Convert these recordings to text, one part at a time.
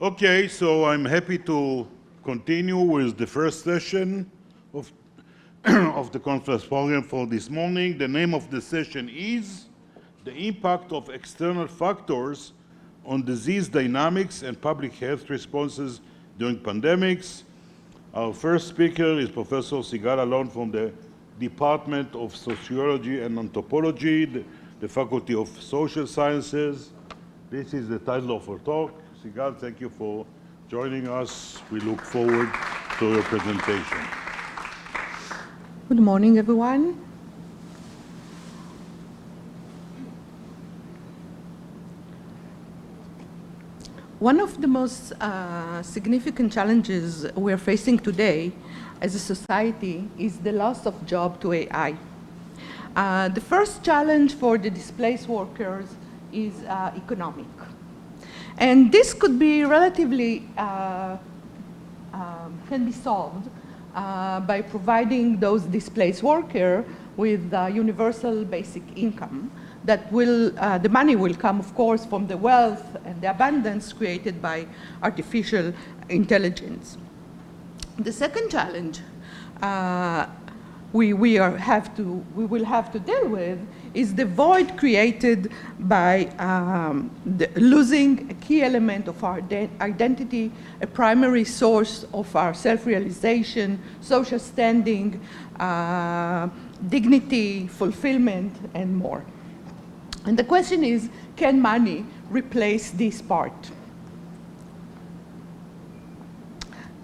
Okay, so I'm happy to continue with the first session of, of the conference program for this morning. The name of the session is The Impact of External Factors on Disease Dynamics and Public Health Responses During Pandemics. Our first speaker is Professor Sigal Alon from the Department of Sociology and Anthropology, the Faculty of Social Sciences. This is the title of our talk. Sigal, thank you for joining us. We look forward to your presentation. Good morning, everyone. One of the most significant challenges we're facing today as a society is the loss of job to AI. The first challenge for the displaced workers is economic. And this could be relatively, can be solved by providing those displaced workers with universal basic income that will, the money will come, of course, from the wealth and the abundance created by artificial intelligence. The second challenge we will have to deal with is the void created by losing a key element of our identity, a primary source of our self-realization, social standing, dignity, fulfillment, and more. And the question is, can money replace this part?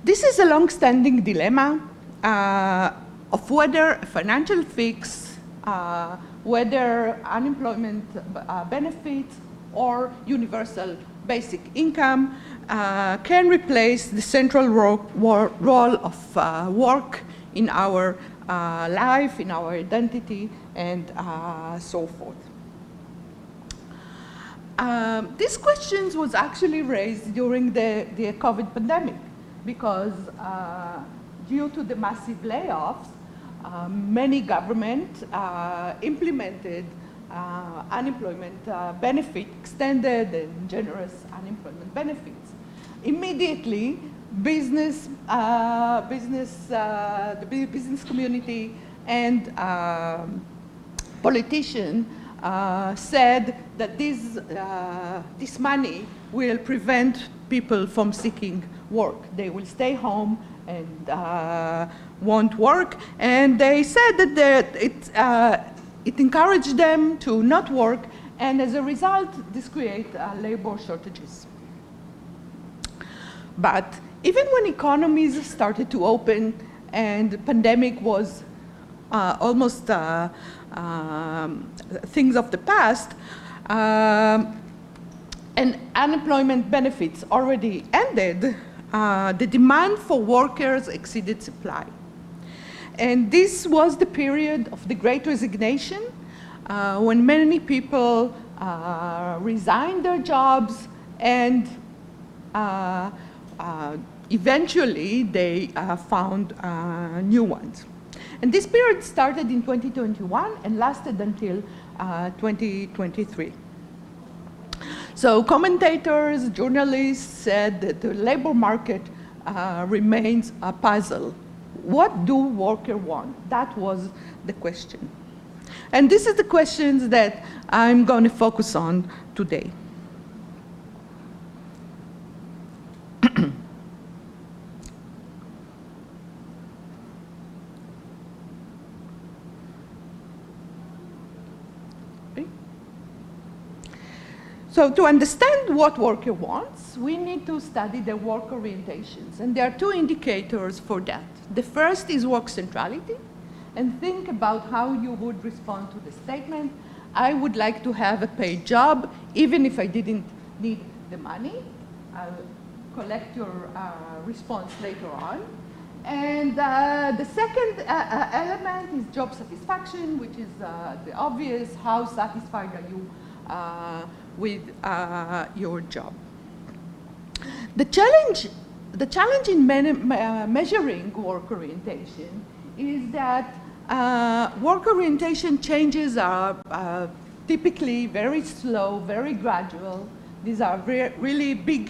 This is a long-standing dilemma of whether a financial fix, whether unemployment benefits or universal basic income can replace the central role of work in our life, in our identity, and so forth. These questions was actually raised during the COVID pandemic because due to the massive layoffs, many governments implemented unemployment benefit, extended and generous unemployment benefits. Immediately, the business community and politicians said that this money will prevent people from seeking work. They will stay home and won't work, and they said that it encouraged them to not work, and as a result, this creates labor shortages. But even when economies started to open and the pandemic was almost things of the past, and unemployment benefits already ended, the demand for workers exceeded supply. And this was the period of the Great Resignation, when many people resigned their jobs and eventually they found new ones. And this period started in 2021 and lasted until 2023. So commentators, journalists said that the labor market remains a puzzle. What do workers want? That was the question. And this is the questions that I'm going to focus on today. So to understand what worker wants, we need to study their work orientations. And there are two indicators for that. The first is work centrality. And think about how you would respond to the statement, I would like to have a paid job, even if I didn't need the money. I'll collect your response later on. And the second element is job satisfaction, which is the obvious, how satisfied are you with your job. The challenge in measuring work orientation is that work orientation changes are typically very slow, very gradual. These are really big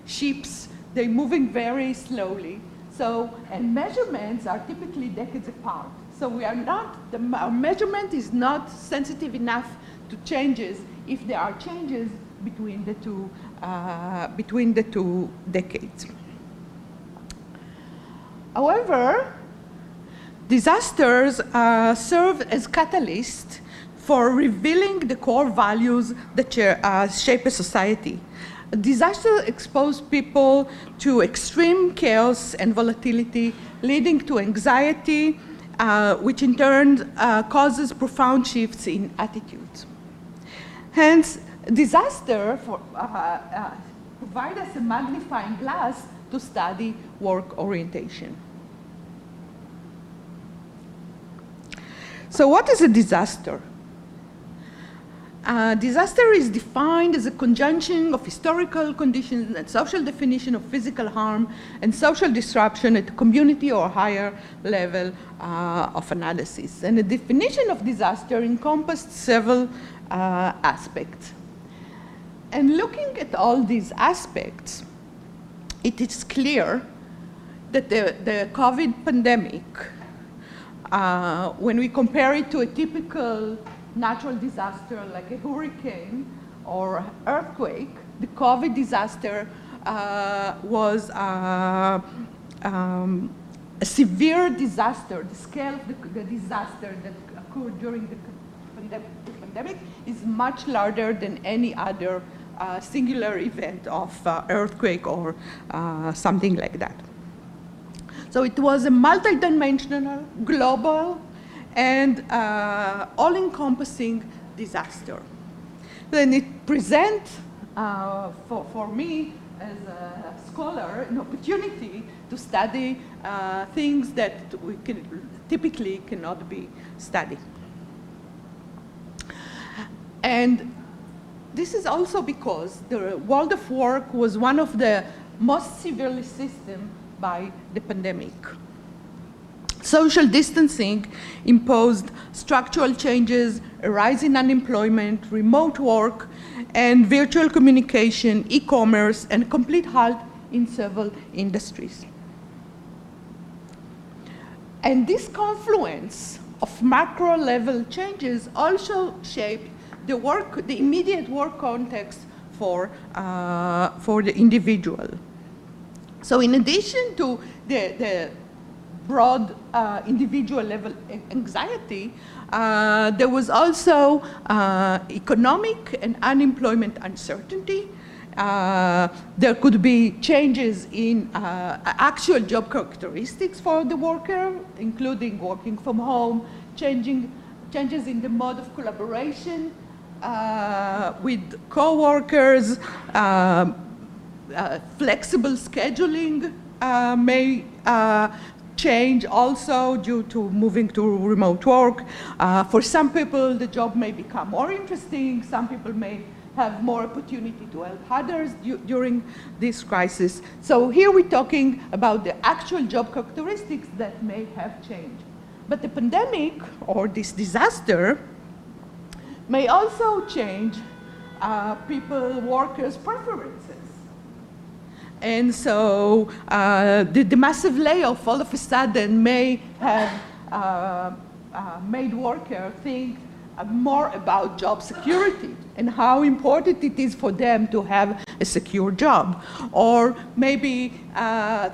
ships, they're moving very slowly. So, and measurements are typically decades apart. So we are not, our measurement is not sensitive enough to changes if there are changes between the two decades. However, disasters serve as catalysts for revealing the core values that shape a society. Disasters expose people to extreme chaos and volatility, leading to anxiety, which in turn causes profound shifts in attitudes. Hence, disaster provide us a magnifying glass to study work orientation. So what is a disaster? Disaster is defined as a conjunction of historical conditions and social definition of physical harm and social disruption at a community or higher level of analysis. And the definition of disaster encompassed several aspects. And looking at all these aspects, it is clear that the COVID pandemic, when we compare it to a typical natural disaster like a hurricane or earthquake, the COVID disaster was a severe disaster. The scale of the disaster that occurred during the pandemic is much larger than any other singular event of earthquake or something like that. So it was a multidimensional, global, and all-encompassing disaster. Then it presents, for me as a scholar, an opportunity to study things that we typically cannot be studied. And this is also because the world of work was one of the most severely system by the pandemic. Social distancing imposed structural changes, a rise in unemployment, remote work, and virtual communication, e-commerce, and a complete halt in several industries. And this confluence of macro-level changes also shaped the immediate work context for the individual. So in addition to the broad individual level anxiety, there was also economic and unemployment uncertainty. There could be changes in actual job characteristics for the worker, including working from home, changes in the mode of collaboration with co-workers, flexible scheduling may change also due to moving to remote work. For some people, the job may become more interesting. Some people may have more opportunity to help others during this crisis. So here we're talking about the actual job characteristics that may have changed. But the pandemic or this disaster may also change workers' preferences. And so the massive layoff all of a sudden may have made workers think more about job security and how important it is for them to have a secure job. Or maybe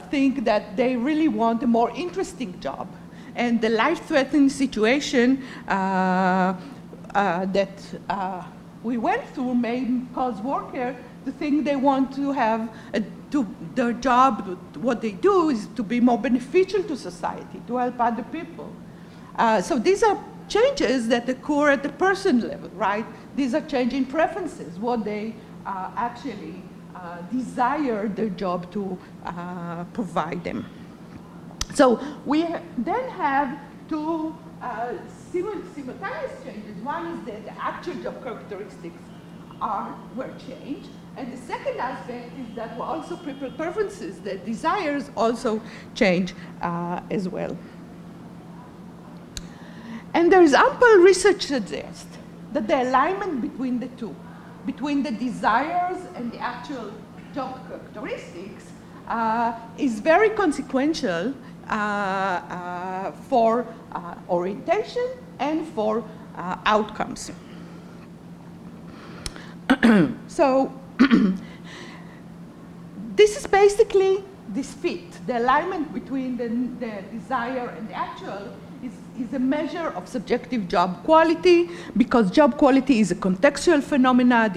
think that they really want a more interesting job. And the life-threatening situation that we went through may cause workers to think they want to have their job, what they do is to be more beneficial to society, to help other people. So these are changes that occur at the person level, right? These are changing preferences, what they actually desire their job to provide them. So we then have two simultaneous changes. One is that the actual job characteristics were changed. And the second aspect is that also people preferences, the desires also change as well. And there is ample research suggests that the alignment between the two, between the desires and the actual job characteristics is very consequential for orientation and for outcomes. So this is basically this fit, the alignment between the desire and the actual is a measure of subjective job quality, because job quality is a contextual phenomena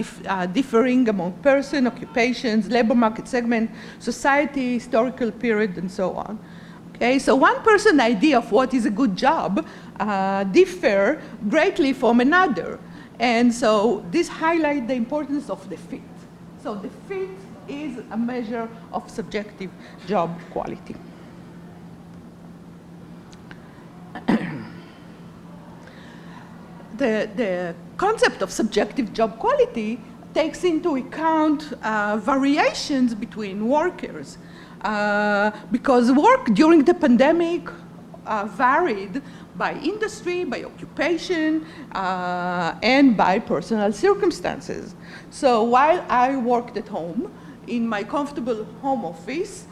differing among person, occupations, labor market segment, society, historical period, and so on. Okay, so one person's idea of what is a good job differ greatly from another. And so this highlights the importance of the fit. So the fit is a measure of subjective job quality. The concept of subjective job quality takes into account variations between workers. Because work during the pandemic varied by industry, by occupation, and by personal circumstances. So while I worked at home, in my comfortable home office,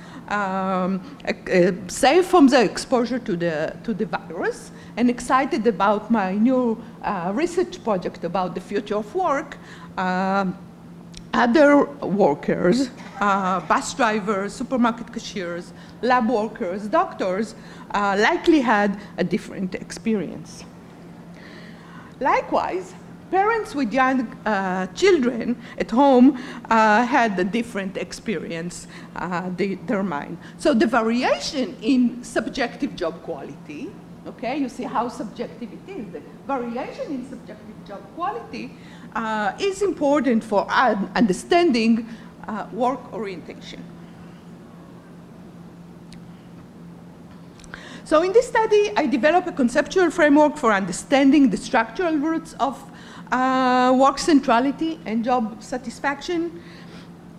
safe from the exposure to the virus, and excited about my new research project about the future of work, other workers, bus drivers, supermarket cashiers, lab workers, doctors, likely had a different experience. Likewise, parents with young children at home had a different experience determined. So the variation in subjective job quality, okay, you see how subjective it is. The variation in subjective job quality is important for understanding work orientation. So in this study, I developed a conceptual framework for understanding the structural roots of work centrality and job satisfaction.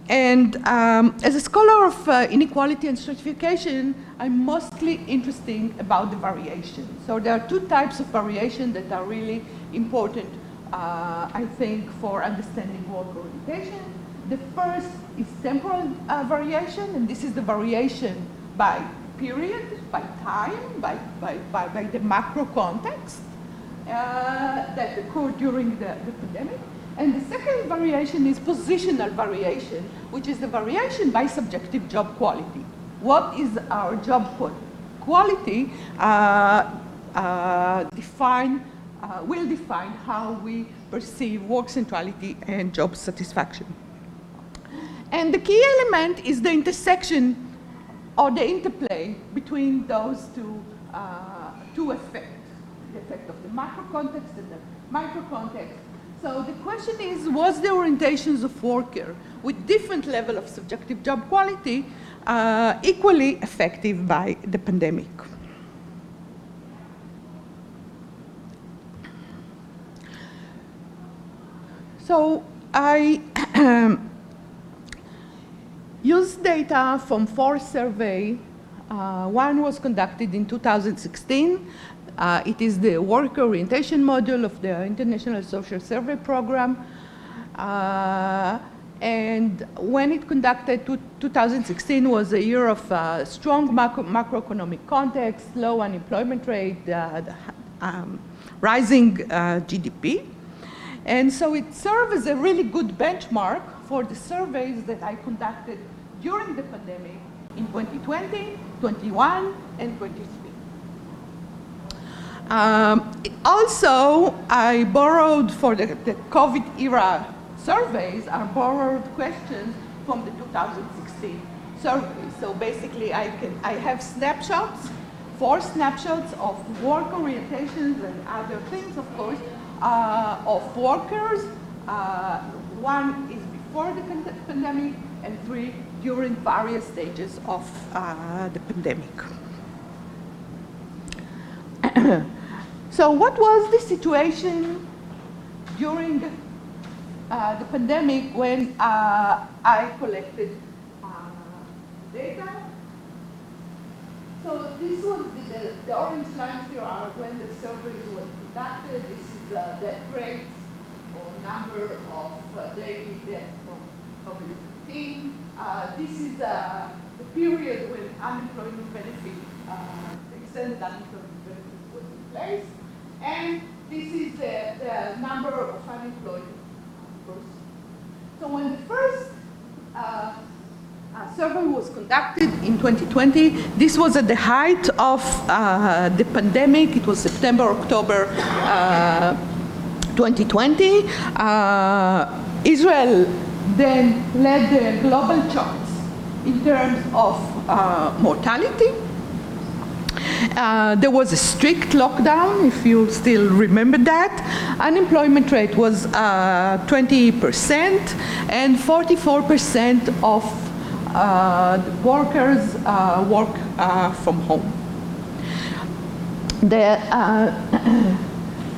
And as a scholar of inequality and stratification, I'm mostly interested about the variation. So there are two types of variation that are really important, I think, for understanding work orientation. The first is temporal variation, and this is the variation by period, by time, by the macro context that occurred during the pandemic. And the second variation is positional variation, which is the variation by subjective job quality. What is our job quality will define how we perceive work centrality and job satisfaction. And the key element is the intersection or the interplay between those two effects, the effect of the macro context and the micro context. So the question is, was the orientations of worker with different level of subjective job quality equally effective by the pandemic? So I used data from 4 surveys. One was conducted in 2016. It is the work orientation module of the International Social Survey Program. And when it conducted, 2016 was a year of strong macroeconomic context, low unemployment rate, rising GDP. And so it served as a really good benchmark for the surveys that I conducted during the pandemic in 2020, 21, and 23. Also, I borrowed for the COVID era surveys, I borrowed questions from the 2016 survey. So basically, I have snapshots, 4 snapshots of work orientations and other things, of course, of workers. 1 is before the pandemic, and 3 during various stages of the pandemic. So what was the situation during the pandemic when I collected data? So this was the orange lines here are when the surveys were conducted. This is death rates or number of daily deaths from COVID-19. This is the period when unemployment benefit, extended unemployment benefit was in place. And this is the number of unemployed persons. So when the first survey was conducted in 2020, this was at the height of the pandemic. It was September, October 2020. Israel then led the global charts in terms of mortality. There was a strict lockdown, if you still remember that. Unemployment rate was 20%, and 44% of the workers work from home. The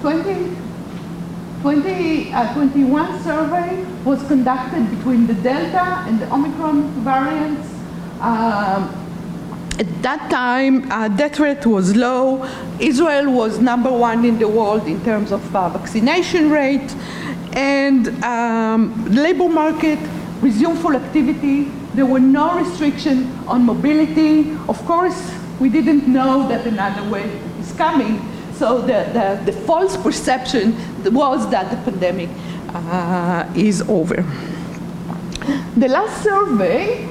2021 survey was conducted between the Delta and the Omicron variants. At that time, death rate was low. Israel was #1 in the world in terms of vaccination rate. And the labor market resumed full activity. There were no restrictions on mobility. Of course, we didn't know that another wave is coming. So the false perception was that the pandemic is over. The last survey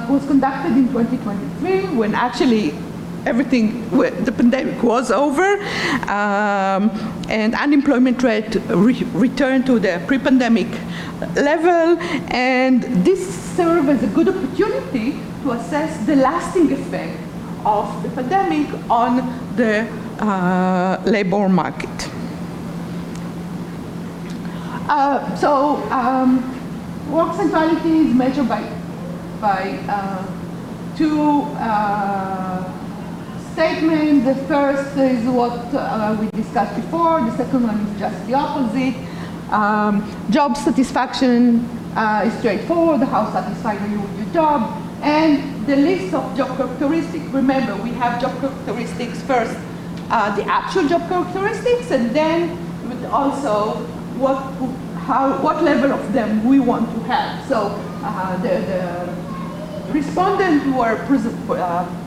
was conducted in 2023 when actually the pandemic was over, and unemployment rate returned to the pre-pandemic level. And this served as a good opportunity to assess the lasting effect of the pandemic on the labor market. Work centrality is measured by two statements. The first is what we discussed before. The second one is just the opposite. Job satisfaction is straightforward. How satisfied are you with your job? And the list of job characteristics. Remember, we have job characteristics first, the actual job characteristics, and then also what level of them we want to have. So the respondents were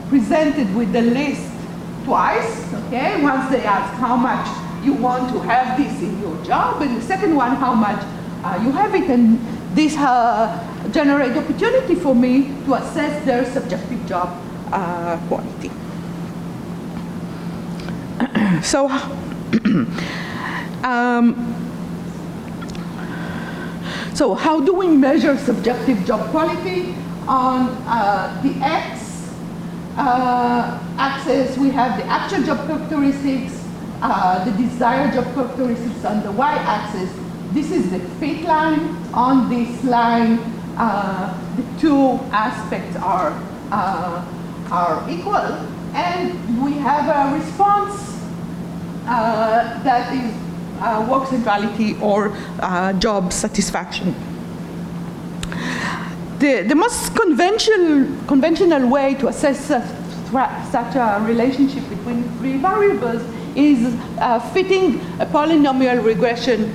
presented with the list twice, okay? Once they asked how much you want to have this in your job, and the second one, how much you have it, and this generate opportunity for me to assess their subjective job quality. So how do we measure subjective job quality? On the x-axis, we have the actual job characteristics, the desired job characteristics on the y-axis. This is the fit line. On this line, the two aspects are equal, and we have a response that is work centrality or job satisfaction. The most conventional way to assess such a relationship between three variables is fitting a polynomial regression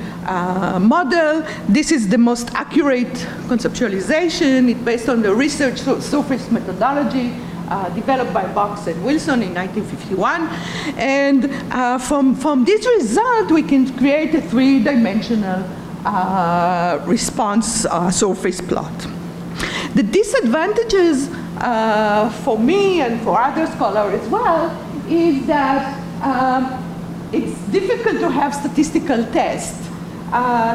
model. This is the most accurate conceptualization. It's based on the research surface methodology developed by Box and Wilson in 1951. And from this result, we can create a three-dimensional response surface plot. The disadvantages for me and for other scholars as well is that it's difficult to have statistical tests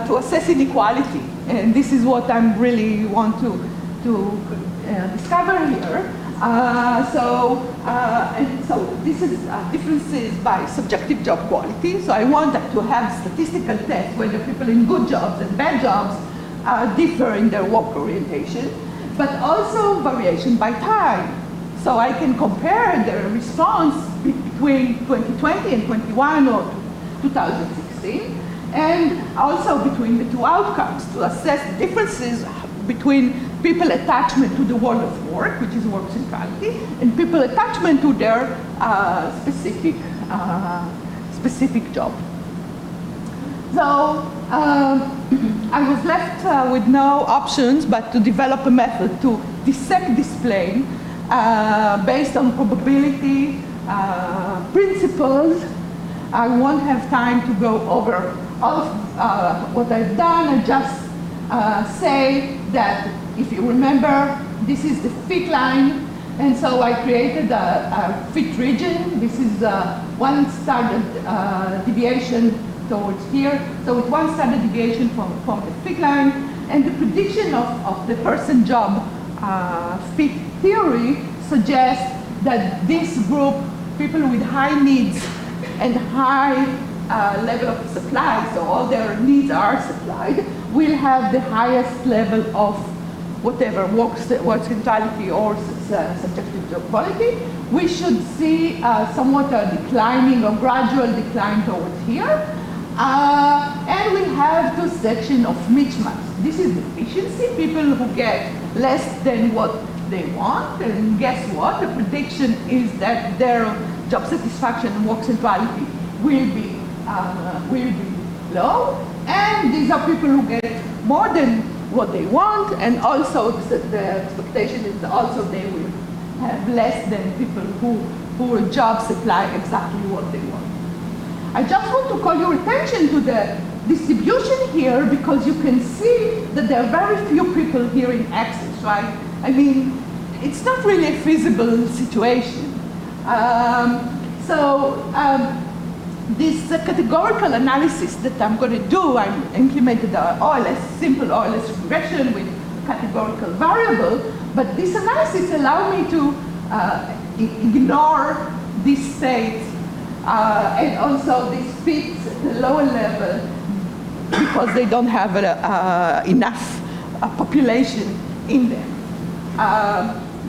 to assess inequality. And this is what I really want to discover here. So this is differences by subjective job quality. So I want to have statistical tests whether people in good jobs and bad jobs differ in their work orientation, but also variation by time. So I can compare the response between 2020 and 21 or 2016, and also between the two outcomes to assess differences between people attachment to the world of work, which is work centrality, and people attachment to their specific job. So I was left with no options but to develop a method to dissect this plane based on probability principles. I won't have time to go over all of what I've done. I just say that if you remember, this is the fit line, and so I created a fit region. This is one standard deviation towards here. So it's one standard deviation from the fit line, and the prediction of the person job fit theory suggests that this group, people with high needs and high level of supply, so all their needs are supplied, will have the highest level of whatever, work centrality or subjective job quality. We should see somewhat a declining or gradual decline towards here. And we have two sections of mismatch. This is efficiency, people who get less than what they want, and guess what? The prediction is that their job satisfaction and work centrality will be low. And these are people who get more than what they want, and also the expectation is also they will have less than people who job supply exactly what they want. I just want to call your attention to the distribution here, because you can see that there are very few people here in Axis, right? I mean, it's not really a feasible situation. This categorical analysis that I'm going to do, I implemented a simple OLS regression with categorical variable, but this analysis allowed me to ignore this state and also these fits at the lower level because they don't have enough population in them.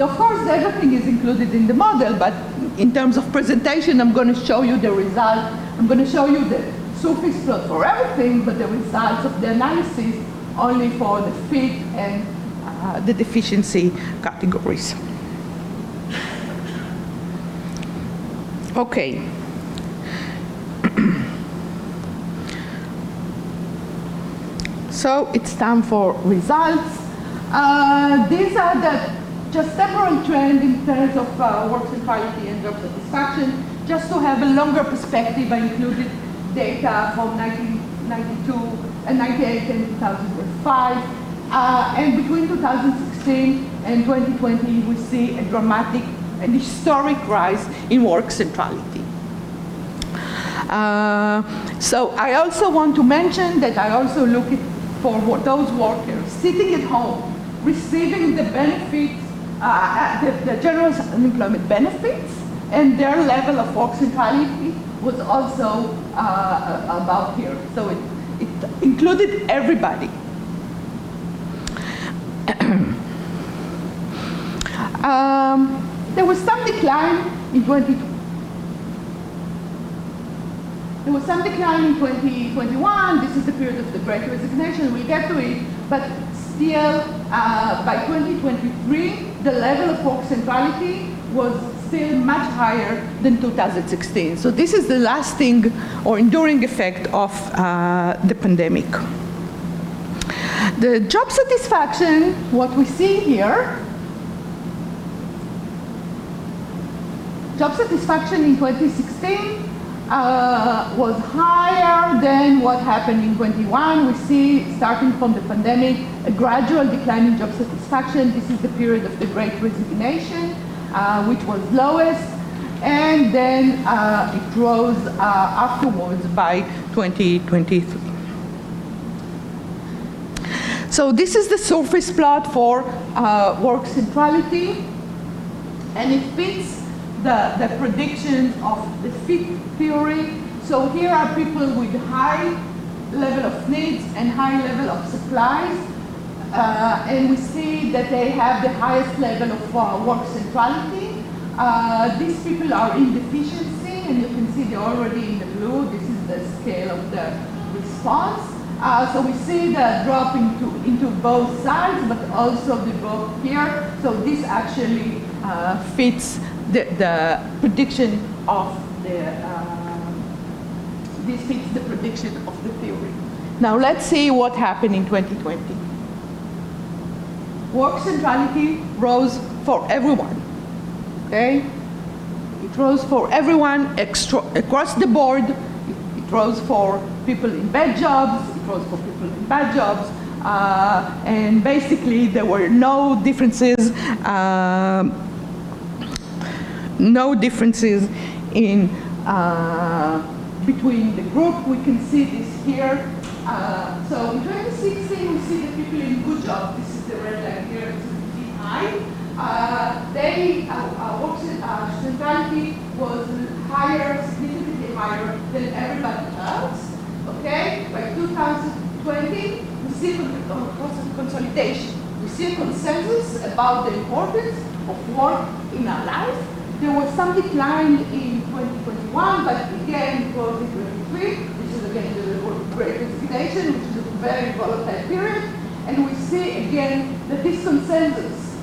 Of course, everything is included in the model, but in terms of presentation, I'm going to show you the result. I'm going to show you the surface plot for everything, but the results of the analysis only for the fit and the deficiency categories. Okay. So it's time for results. These are just temporal trend in terms of work centrality and job satisfaction. Just to have a longer perspective, I included data from 1992 and 98 and 2005. And between 2016 and 2020, we see a dramatic and historic rise in work centrality. So I also want to mention that I also look for those workers sitting at home, receiving the benefits, the general unemployment benefits, and their level of work centrality was also about here. So it included everybody. There was some decline in 2021. This is the period of the Great Resignation. We'll get to it, but still, by 2023, the level of work centrality was still much higher than 2016. So this is the lasting or enduring effect of the pandemic. The job satisfaction, what we see here, job satisfaction in 2016 was higher than what happened in 21. We see, starting from the pandemic, a gradual decline in job satisfaction. This is the period of the Great Resignation, which was lowest, and then it rose afterwards by 2023. So this is the surface plot for work centrality, and it fits the predictions of the fit theory. So here are people with high level of needs and high level of supplies, and we see that they have the highest level of work centrality. These people are in deficiency, and you can see they're already in the blue. This is the scale of the response. So we see the drop into both sides, but also the drop here. So this actually fits the prediction of this fits the prediction of the theory. Now let's see what happened in 2020. Work centrality rose for everyone, okay? It rose for everyone across the board. It rose for people in bad jobs. It rose for people in bad jobs. And basically, there were no differences in between the group. We can see this here. So in 2016, we see the people in good jobs. This is the red line here. It's pretty high. Work centrality was higher, significantly higher than everybody else. Okay, by 2020, we see consolidation. We see a consensus about the importance of work in our life. There was some decline in 2021, but again, in 2023, this is again the Great Resignation, which is a very volatile period, and we see again that this consensus is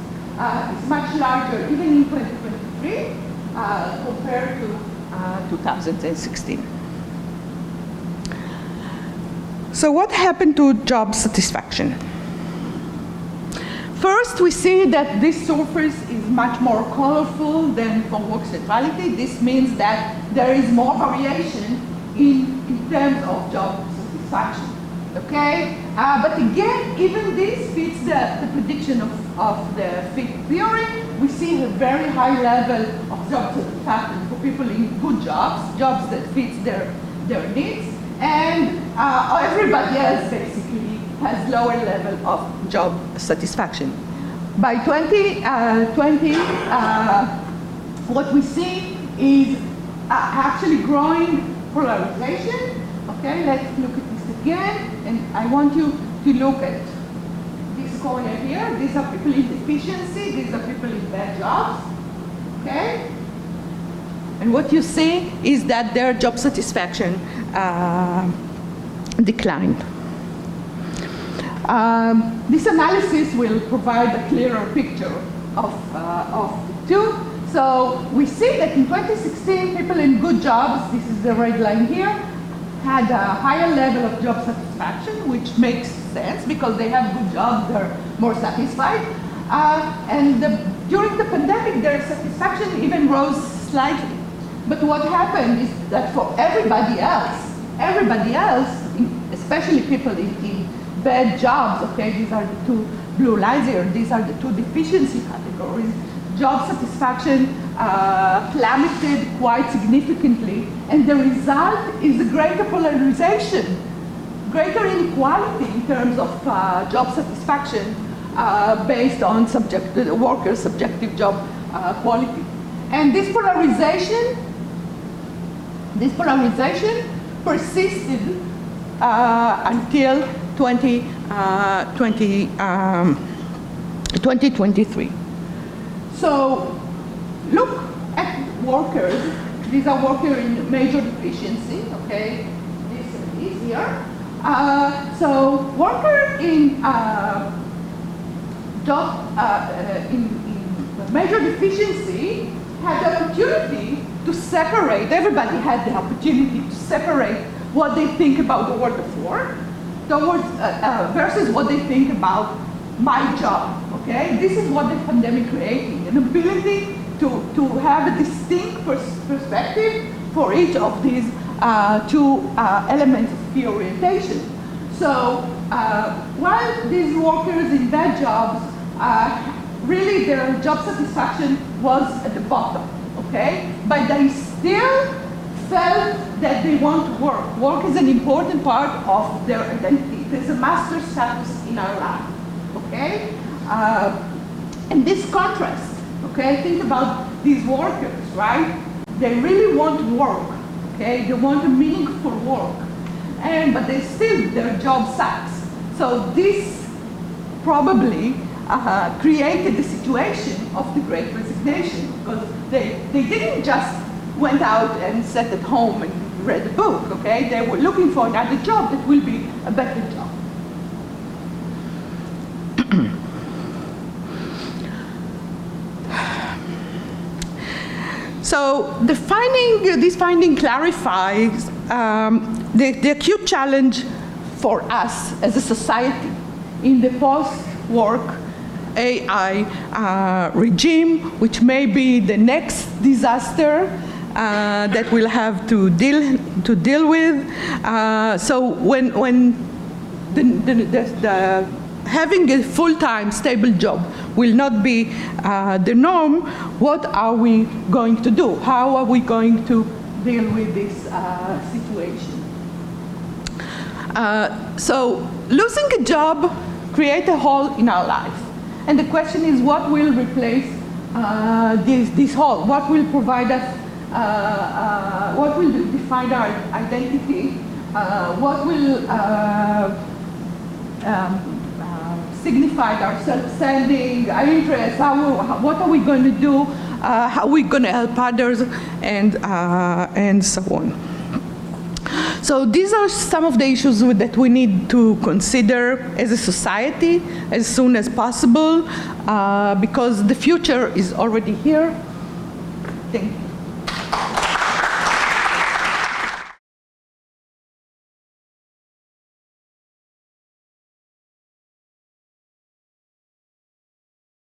much larger, even in 2023, compared to 2016. So what happened to job satisfaction? First, we see that this surface is much more colorful than for work centrality. This means that there is more variation in terms of job satisfaction. Okay? But again, even this fits the prediction of the fit theory. We see a very high level of job satisfaction for people in good jobs, jobs that fit their needs, and everybody else basically has lower level of job satisfaction. By 2020, what we see is actually growing polarization. Okay, let's look at this again, and I want you to look at this corner here. These are people in deficiency, these are people in bad jobs. Okay? And what you see is that their job satisfaction declined. This analysis will provide a clearer picture of the two. So we see that in 2016, people in good jobs, this is the red line here, had a higher level of job satisfaction, which makes sense because they have good jobs, they're more satisfied. During the pandemic, their satisfaction even rose slightly. But what happened is that for everybody else, especially people in bad jobs, okay, these are the two blue lines here, these are the two deficiency categories, job satisfaction plummeted quite significantly, and the result is a greater polarization, greater inequality in terms of job satisfaction based on workers' subjective job quality. And this polarization persisted until 2023. So look at workers. These are workers in major deficiency, okay? This is here. So workers in major deficiency had the opportunity to separate, everybody had the opportunity to separate what they think about the world of work versus what they think about my job, okay? This is what the pandemic created, an ability to have a distinct perspective for each of these two elements of key orientation. So while these workers in bad jobs, really their job satisfaction was at the bottom, okay? But they still felt that they want to work. Work is an important part of their identity. There's a master status in our life, okay? And this contrast, okay? Think about these workers, right? They really want to work, okay? They want a meaningful work, but they still, their job sucks. So this probably created the situation of the Great Resignation, because they didn't just went out and sat at home and read a book, okay? They were looking for another job that will be a better job. So this finding clarifies the acute challenge for us as a society in the post-work AI regime, which may be the next disaster that we'll have to deal with. So when having a full-time stable job will not be the norm, what are we going to do? How are we going to deal with this situation? So losing a job creates a hole in our life. And the question is, what will replace this hole? What will provide us, what will define our identity? What will signify our self-standing, our interests? What are we going to do? How are we going to help others? And so on. So these are some of the issues that we need to consider as a society as soon as possible, because the future is already here. Thank you.